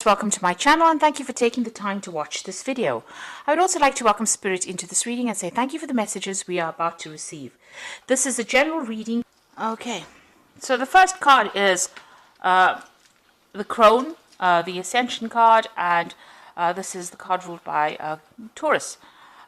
Welcome to my channel and thank you for taking the time to watch this video. I would also like to welcome Spirit into this reading and say thank you for the messages we are about to receive. This is a general reading. Okay, so the first card is the Crone, the Ascension card, and this is the card ruled by Taurus.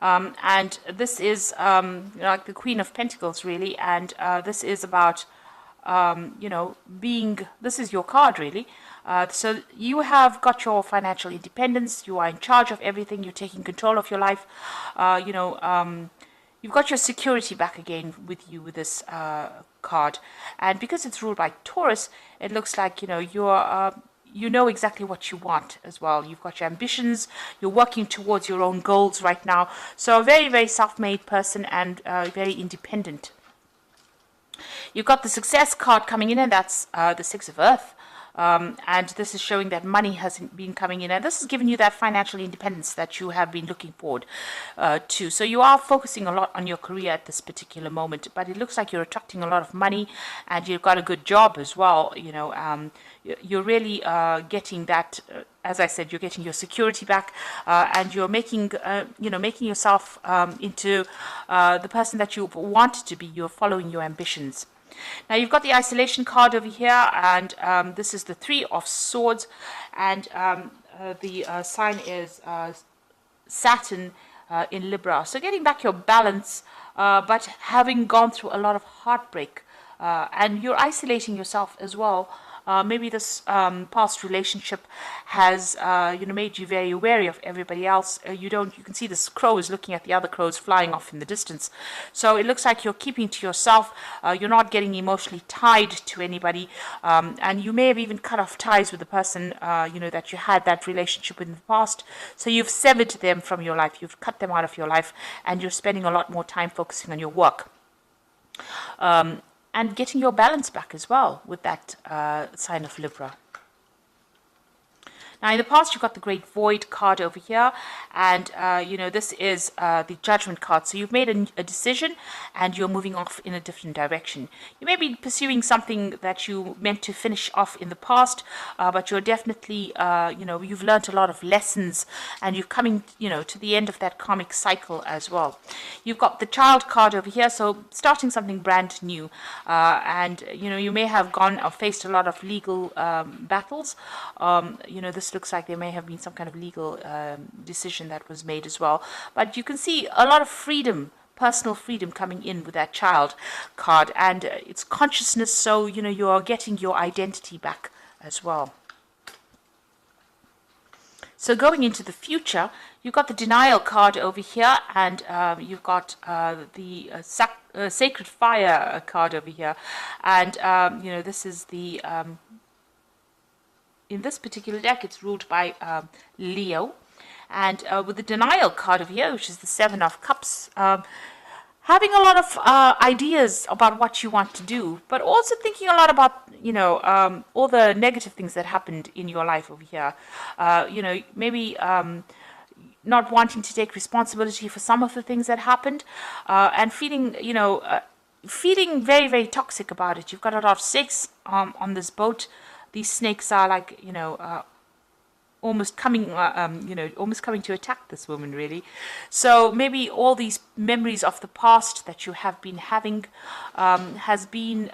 And this is like the Queen of Pentacles really, and this is about this is your card really. So you have got your financial independence, you are in charge of everything, you're taking control of your life, you've got your security back again with you with this card. And because it's ruled by Taurus, it looks like, you know exactly what you want as well. You've got your ambitions, you're working towards your own goals right now. So a very, very self-made person and very independent. You've got the Success card coming in, and that's the Six of Earth. And this is showing that money has been coming in, and this is giving you that financial independence that you have been looking forward to. So you are focusing a lot on your career at this particular moment, but it looks like you're attracting a lot of money, and you've got a good job as well. You're really getting that. As I said, you're getting your security back, and you're making, making yourself into the person that you wanted to be. You're following your ambitions. Now you've got the Isolation card over here, and this is the Three of Swords, and the sign is Saturn in Libra. So getting back your balance, but having gone through a lot of heartbreak, and you're isolating yourself as well. Maybe this past relationship has made you very wary of everybody else. You can see this crow is looking at the other crows flying off in the distance. So it looks like you're keeping to yourself. You're not getting emotionally tied to anybody, and you may have even cut off ties with the person that you had that relationship with in the past. So you've severed them from your life. You've cut them out of your life, and you're spending a lot more time focusing on your work. And getting your balance back as well with that sign of Libra. Now, in the past, you've got the Great Void card over here, and, this is the Judgment card. So you've made a decision, and you're moving off in a different direction. You may be pursuing something that you meant to finish off in the past, but you're definitely, you've learned a lot of lessons, and you're coming, to the end of that karmic cycle as well. You've got the Child card over here, so starting something brand new, and, you may have gone or faced a lot of legal battles. This looks like there may have been some kind of legal decision that was made as well. But you can see a lot of freedom, personal freedom coming in with that Child card. And it's consciousness, so, you are getting your identity back as well. So going into the future, you've got the Denial card over here, and you've got the Sacred Fire card over here. And, this is the... in this particular deck, it's ruled by Leo. And with the Denial card over here, which is the Seven of Cups, having a lot of ideas about what you want to do, but also thinking a lot about, all the negative things that happened in your life over here. Maybe not wanting to take responsibility for some of the things that happened, and feeling, feeling very, very toxic about it. You've got a lot of snakes on this boat. These snakes are like, almost coming to attack this woman, really. So maybe all these memories of the past that you have been having has been,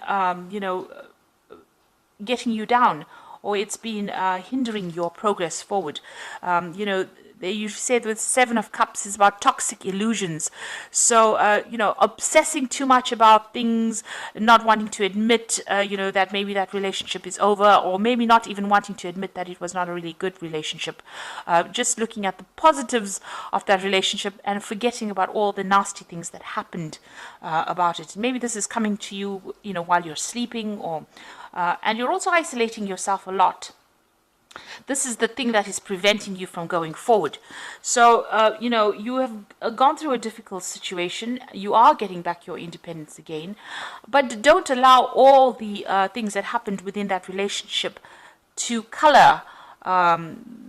getting you down, or it's been hindering your progress forward. They usually say that Seven of Cups is about toxic illusions. So, obsessing too much about things, not wanting to admit, that maybe that relationship is over, or maybe not even wanting to admit that it was not a really good relationship. Just looking at the positives of that relationship and forgetting about all the nasty things that happened about it. Maybe this is coming to you, while you're sleeping, or and you're also isolating yourself a lot. This is the thing that is preventing you from going forward. So, you have gone through a difficult situation. You are getting back your independence again. But don't allow all the things that happened within that relationship to color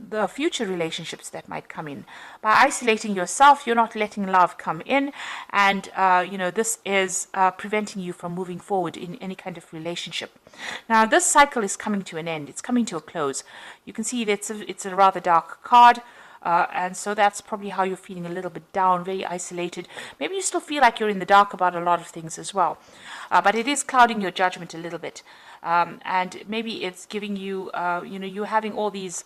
the future relationships that might come in. By isolating yourself, you're not letting love come in, and this is preventing you from moving forward in any kind of relationship. Now, this cycle is coming to an end. It's coming to a close. You can see that it's a rather dark card. And so that's probably how you're feeling, a little bit down, very isolated. Maybe you still feel like you're in the dark about a lot of things as well. But it is clouding your judgment a little bit. And maybe it's giving you, you're having all these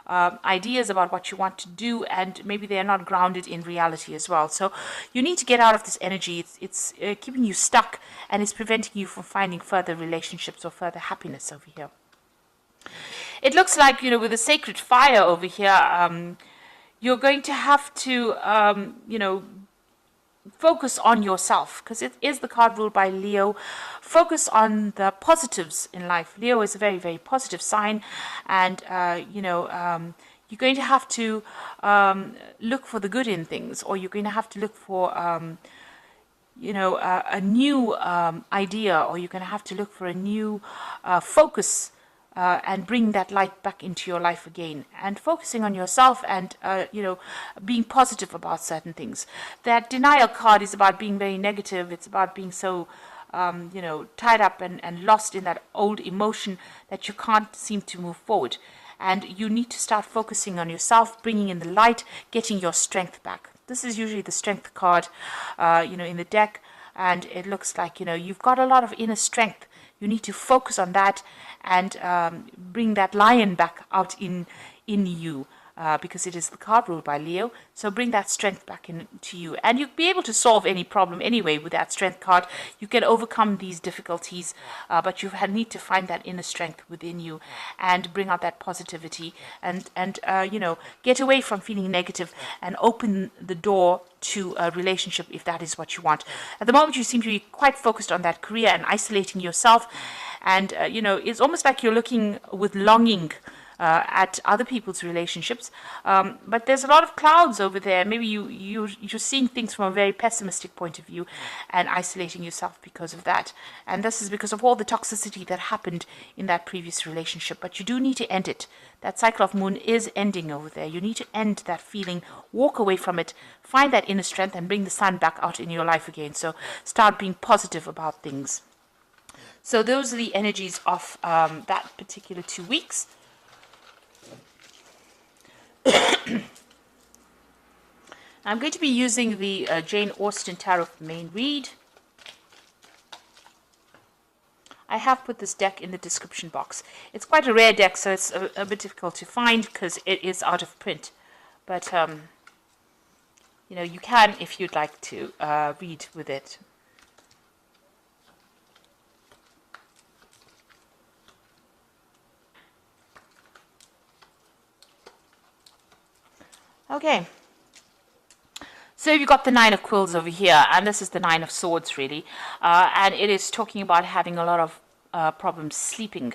ideas about what you want to do, and maybe they're not grounded in reality as well. So you need to get out of this energy. It's keeping you stuck, and it's preventing you from finding further relationships or further happiness over here. It looks like, with the sacred fire over here, you're going to have to, focus on yourself, because it is the card ruled by Leo. Focus on the positives in life. Leo is a very, very positive sign, and, you're going to have to look for the good in things, or you're going to have to look for, a new idea, or you're going to have to look for a new focus, and bring that light back into your life again, and focusing on yourself, and being positive about certain things. That denial card is about being very negative. It's about being so tied up and lost in that old emotion that you can't seem to move forward. And you need to start focusing on yourself, bringing in the light, getting your strength back. This is usually the strength card in the deck, and it looks like you've got a lot of inner strength. You need to focus on that and bring that lion back out in you, because it is the card ruled by Leo. So bring that strength back into you, and you'll be able to solve any problem anyway with that strength card. You can overcome these difficulties, but you need to find that inner strength within you and bring out that positivity, and get away from feeling negative and open the door to a relationship if that is what you want. At the moment, you seem to be quite focused on that career and isolating yourself, and it's almost like you're looking with longing at other people's relationships, but there's a lot of clouds over there. Maybe you're seeing things from a very pessimistic point of view and isolating yourself because of that. And this is because of all the toxicity that happened in that previous relationship. But you do need to end it. That cycle of moon is ending over there. You need to end that feeling, walk away from it, find that inner strength, and bring the sun back out in your life again. So start being positive about things. So those are the energies of that particular 2 weeks. I'm going to be using the Jane Austen Tarot Main Read. I have put this deck in the description box. It's quite a rare deck, so it's a bit difficult to find because it is out of print. But, you can, if you'd like to, read with it. Okay, so you've got the Nine of Quills over here, and this is the Nine of Swords, really, and it is talking about having a lot of problems sleeping.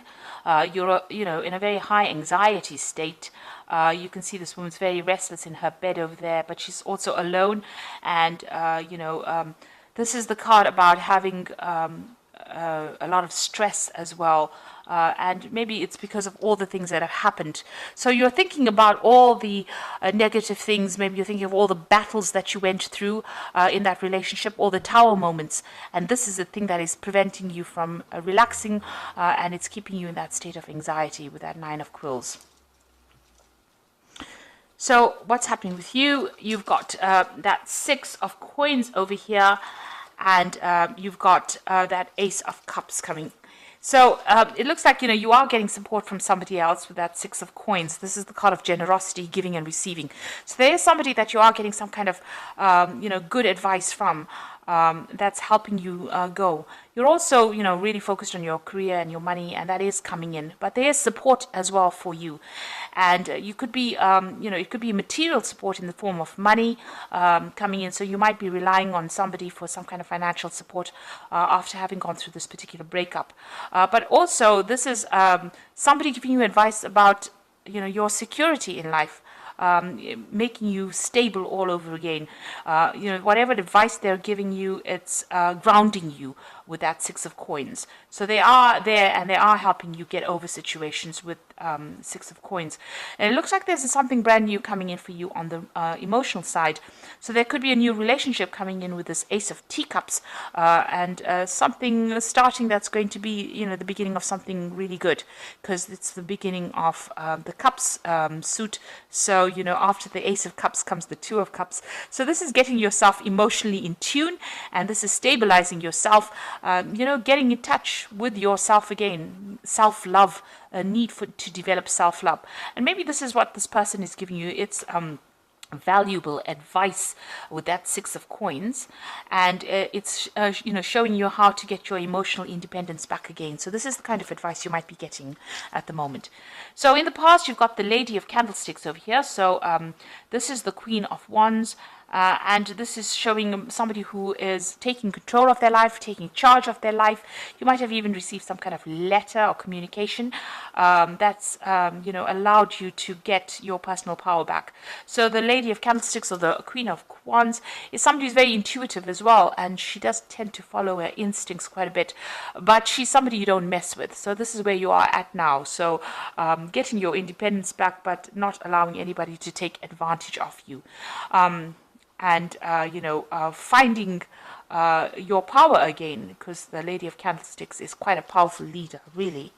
You're, in a very high anxiety state. You can see this woman's very restless in her bed over there, but she's also alone, and, this is the card about having a lot of stress as well. And maybe it's because of all the things that have happened. So you're thinking about all the negative things. Maybe you're thinking of all the battles that you went through in that relationship, all the tower moments. And this is the thing that is preventing you from relaxing, and it's keeping you in that state of anxiety with that Nine of Quills. So what's happening with you? You've got that Six of Coins over here, and you've got that Ace of Cups coming. So it looks like, you are getting support from somebody else with that Six of Coins. This is the card of generosity, giving and receiving. So there is somebody that you are getting some kind of, good advice from, that's helping you go. You're also, really focused on your career and your money, and that is coming in. But there is support as well for you. And you could be, it could be material support in the form of money coming in. So you might be relying on somebody for some kind of financial support after having gone through this particular breakup. But also, this is somebody giving you advice about, your security in life. Making you stable all over again. Whatever advice they're giving you, it's grounding you with that Six of Coins. So they are there, and they are helping you get over situations with Six of Coins. And it looks like there's something brand new coming in for you on the emotional side. So there could be a new relationship coming in with this Ace of Teacups, and something starting that's going to be, you know, the beginning of something really good, because it's the beginning of the Cups suit. So, you know, after the Ace of Cups comes the Two of Cups. So this is getting yourself emotionally in tune, and this is stabilizing yourself, you know, getting in touch with yourself again, self-love, a need to develop self-love. And maybe this is what this person is giving you. It's valuable advice with that Six of Coins, and it's you know, showing you how to get your emotional independence back again. So this is the kind of advice you might be getting at the moment. So in the past, you've got the Lady of Candlesticks over here. So this is the Queen of Wands. And this is showing somebody who is taking control of their life, taking charge of their life. You might have even received some kind of letter or communication that's, you know, allowed you to get your personal power back. So the Lady of Candlesticks, or the Queen of Wands, is somebody who's very intuitive as well, and she does tend to follow her instincts quite a bit, but she's somebody you don't mess with. So this is where you are at now. So getting your independence back, but not allowing anybody to take advantage of you. And, you know, finding your power again, because the Lady of Candlesticks is quite a powerful leader, really.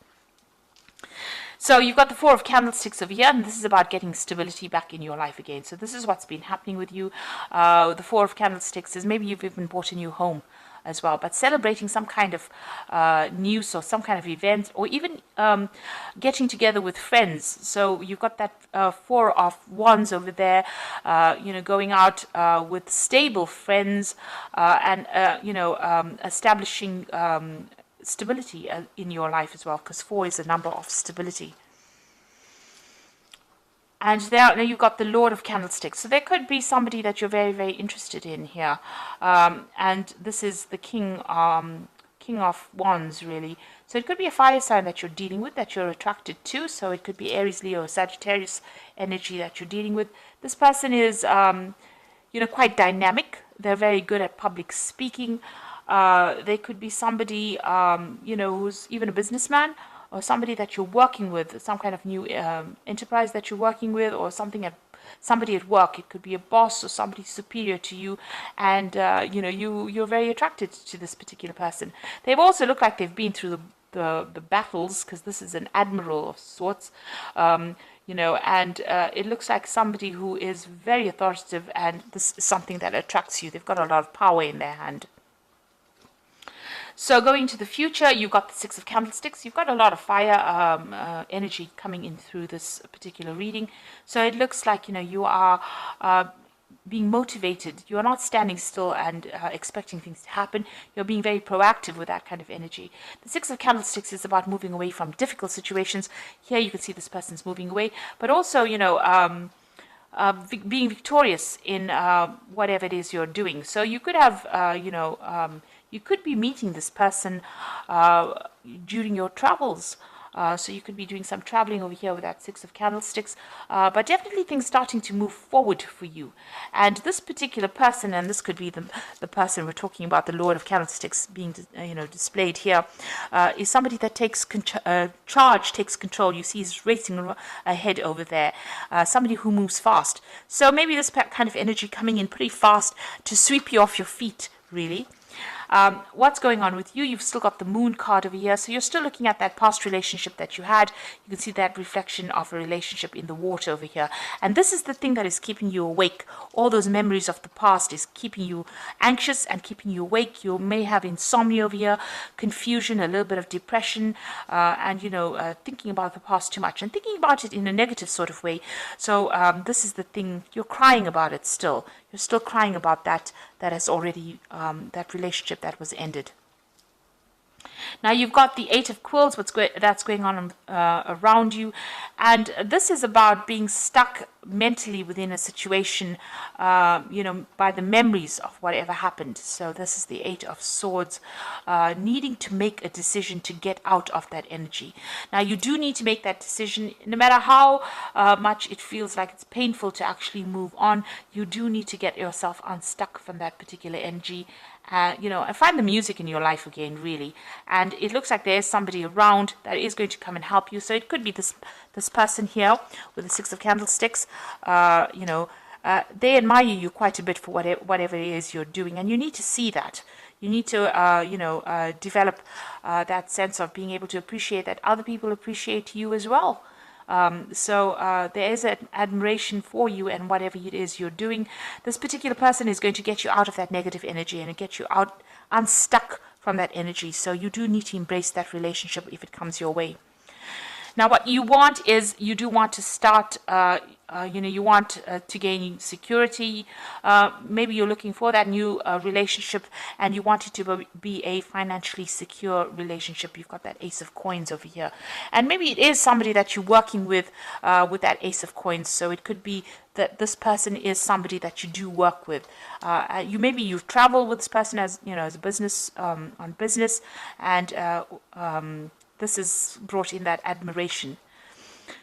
So you've got the Four of Candlesticks over here, and this is about getting stability back in your life again. So this is what's been happening with you. The Four of Candlesticks is maybe you've even bought a new home as well, but celebrating some kind of news or some kind of event, or even getting together with friends. So you've got that Four of Wands over there, you know, going out with stable friends, and you know, establishing stability in your life as well, because 4 is a number of stability. And there, now you've got the Lord of Candlesticks. So there could be somebody that you're very, very interested in here. And this is the King of Wands, really. So it could be a fire sign that you're dealing with, that you're attracted to. So it could be Aries, Leo, Sagittarius energy that you're dealing with. This person is, you know, quite dynamic. They're very good at public speaking. They could be somebody, you know, who's even a businessman, or somebody that you're working with, some kind of new enterprise that you're working with, or somebody at work. It could be a boss or somebody superior to you, and you know, you're very attracted to this particular person. They've also looked like they've been through the battles, because this is an admiral of sorts, you know, and it looks like somebody who is very authoritative, and this is something that attracts you. They've got a lot of power in their hand. So going to the future, you've got the Six of Candlesticks. You've got a lot of fire energy coming in through this particular reading. So it looks like, you know, you are being motivated. You are not standing still and expecting things to happen. You're being very proactive with that kind of energy. The Six of Candlesticks is about moving away from difficult situations. Here you can see this person's moving away, but also, you know, being victorious in whatever it is you're doing. So you could have, you know, you could be meeting this person during your travels. So you could be doing some traveling over here with that Six of Candlesticks, but definitely things starting to move forward for you. And this particular person, and this could be the person we're talking about, the Lord of Candlesticks being you know, displayed here, is somebody that takes charge, takes control. You see he's racing ahead over there, somebody who moves fast. So maybe this kind of energy coming in pretty fast to sweep you off your feet, really. What's going on with you? You've still got the Moon card over here, so you're still looking at that past relationship that you had. You can see that reflection of a relationship in the water over here, and this is the thing that is keeping you awake. All those memories of the past is keeping you anxious and keeping you awake. You may have insomnia over here, confusion, a little bit of depression, and you know, thinking about the past too much and thinking about it in a negative sort of way. So this is the thing, you're crying about it still. You're still crying about that has already, that relationship that was ended. Now you've got the Eight of Quills, that's going on around you, and this is about being stuck mentally within a situation, you know, by the memories of whatever happened. So this is the Eight of Swords, needing to make a decision to get out of that energy. Now you do need to make that decision, no matter how much it feels like it's painful to actually move on. You do need to get yourself unstuck from that particular energy and find the music in your life again, really. And it looks like there is somebody around that is going to come and help you. So it could be this person here with the Six of Candlesticks. They admire you quite a bit for whatever it is you're doing, and you need to see that. You need to, develop that sense of being able to appreciate that other people appreciate you as well. So there is an admiration for you and whatever it is you're doing. This particular person is going to get you out of that negative energy and get you out unstuck from that energy. So you do need to embrace that relationship if it comes your way. Now, what you want is you do want to start, you want to gain security. Maybe you're looking for that new relationship and you want it to be a financially secure relationship. You've got that Ace of Coins over here. And maybe it is somebody that you're working with that Ace of Coins. So it could be that this person is somebody that you do work with. You've traveled with this person as a business, on business, and this is brought in that admiration.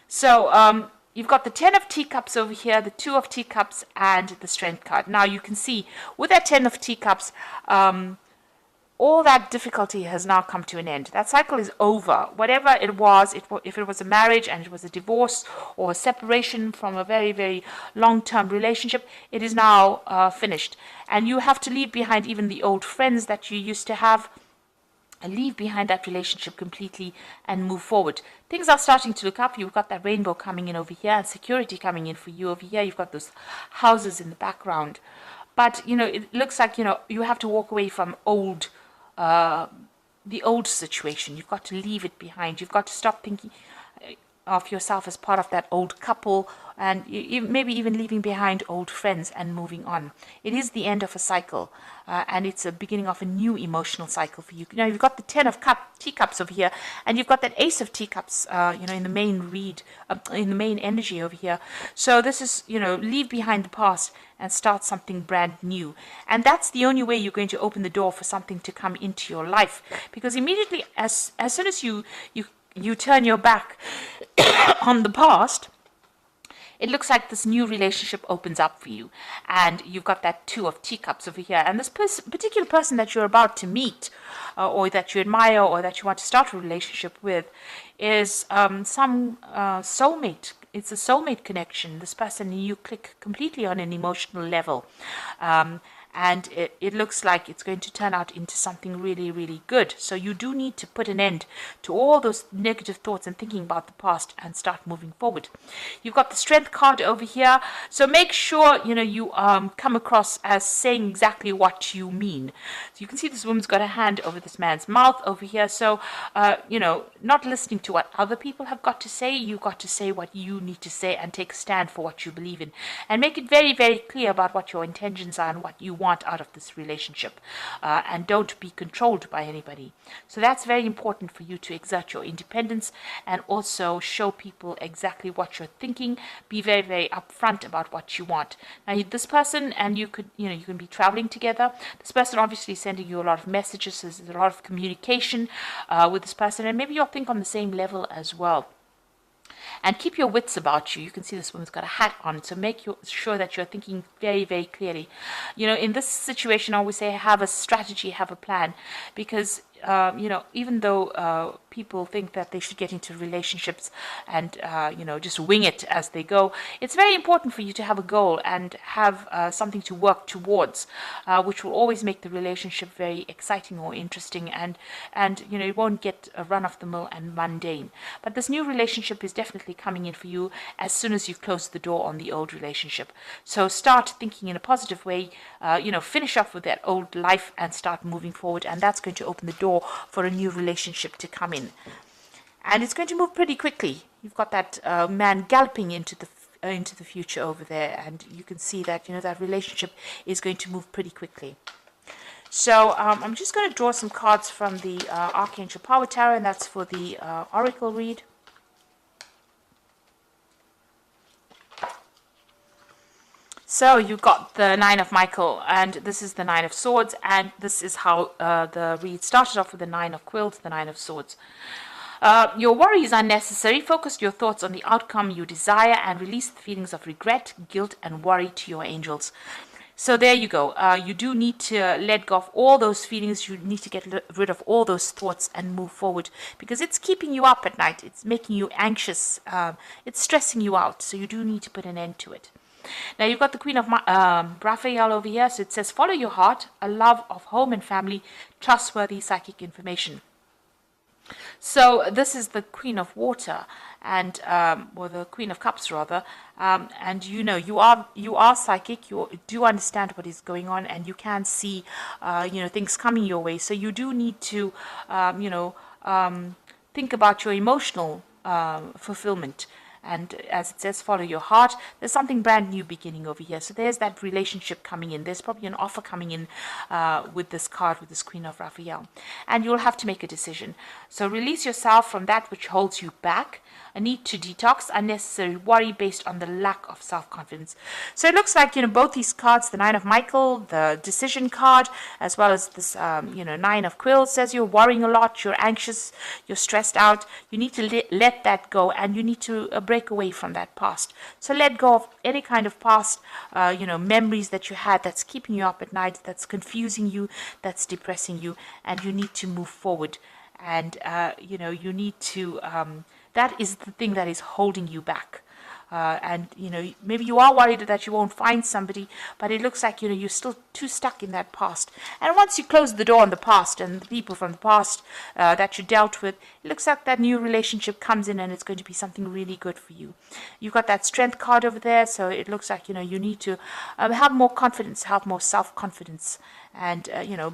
So you've got the 10 of Teacups over here, the 2 of Teacups, and the Strength card. Now you can see with that 10 of Teacups, all that difficulty has now come to an end. That cycle is over. Whatever it was, if it was a marriage and it was a divorce or a separation from a very, very long-term relationship, it is now finished. And you have to leave behind even the old friends that you used to have, and leave behind that relationship completely and move forward. Things are starting to look up. You've got that rainbow coming in over here and security coming in for you over here. You've got those houses in the background. But, it looks like, you have to walk away from the old situation. You've got to leave it behind. You've got to stop thinking of yourself as part of that old couple, and maybe even leaving behind old friends and moving on. It is the end of a cycle, and it's a beginning of a new emotional cycle for you. Now you've got the 10 of Teacups over here, and you've got that Ace of Teacups, in the main in the main energy over here. So this is, leave behind the past and start something brand new. And that's the only way you're going to open the door for something to come into your life, because immediately as soon as you turn your back on the past, it looks like this new relationship opens up for you. And you've got that 2 of Teacups over here. And this particular person that you're about to meet, or that you admire, or that you want to start a relationship with, is some soulmate. It's a soulmate connection. This person and you click completely on an emotional level. And it looks like it's going to turn out into something really, really good. So you do need to put an end to all those negative thoughts and thinking about the past and start moving forward. You've got the Strength card over here. So make sure, you come across as saying exactly what you mean. So you can see this woman's got a hand over this man's mouth over here. So, not listening to what other people have got to say. You've got to say what you need to say and take a stand for what you believe in. And make it very, very clear about what your intentions are and what you want out of this relationship, and don't be controlled by anybody. So that's very important for you to exert your independence and also show people exactly what you're thinking. Be very, very upfront about what you want. Now this person and you can be traveling together. This person obviously sending you a lot of messages. So there's a lot of communication with this person, and maybe you'll think on the same level as well. And keep your wits about you. You can see this woman's got a hat on, so make sure that you're thinking very, very clearly. In this situation, I always say have a strategy, have a plan, because even though people think that they should get into relationships and, just wing it as they go, it's very important for you to have a goal and have something to work towards, which will always make the relationship very exciting or interesting, and it won't get a run-of-the-mill and mundane. But this new relationship is definitely coming in for you as soon as you've closed the door on the old relationship. So start thinking in a positive way, finish off with that old life and start moving forward, and that's going to open the door for a new relationship to come in. And it's going to move pretty quickly. You've got that man galloping into the future over there, and you can see that that relationship is going to move pretty quickly. So I'm just going to draw some cards from the Archangel Power Tarot, and that's for the Oracle read. So you got the 9 of Michael, and this is the 9 of Swords, and this is how the read started off with the 9 of Quills, the 9 of Swords. Your worry is unnecessary. Focus your thoughts on the outcome you desire and release the feelings of regret, guilt, and worry to your angels. So there you go. You do need to let go of all those feelings. You need to get rid of all those thoughts and move forward, because it's keeping you up at night. It's making you anxious. It's stressing you out. So you do need to put an end to it. Now you've got the Queen of Raphael over here. So it says, follow your heart, a love of home and family, trustworthy psychic information. So this is the Queen of Water, and or the Queen of Cups rather, and you are psychic. You do understand what is going on, and you can see things coming your way. So you do need to think about your emotional fulfillment. And as it says, follow your heart. There's something brand new beginning over here. So there's that relationship coming in. There's probably an offer coming in with this card, with this Queen of Raphael. And you'll have to make a decision. So release yourself from that which holds you back. A need to detox unnecessary worry based on the lack of self-confidence. So it looks like, both these cards, the Nine of Michael, the decision card, as well as this, Nine of Quills, says you're worrying a lot, you're anxious, you're stressed out. You need to let that go, and you need to break away from that past. So let go of any kind of past, memories that you had that's keeping you up at night, that's confusing you, that's depressing you, and you need to move forward. And, you need to... that is the thing that is holding you back. And maybe you are worried that you won't find somebody, but it looks like you're still too stuck in that past. And once you close the door on the past and the people from the past that you dealt with, it looks like that new relationship comes in, and it's going to be something really good for you. You've got that Strength card over there, so it looks like you need to have more confidence, have more self-confidence, and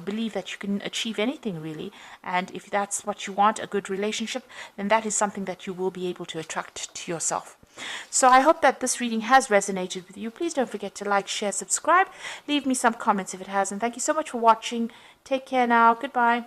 believe that you can achieve anything really. And if that's what you want, a good relationship, then that is something that you will be able to attract to yourself. So I hope that this reading has resonated with you. Please don't forget to like, share, subscribe. Leave me some comments if it has. And thank you so much for watching. Take care now. Goodbye.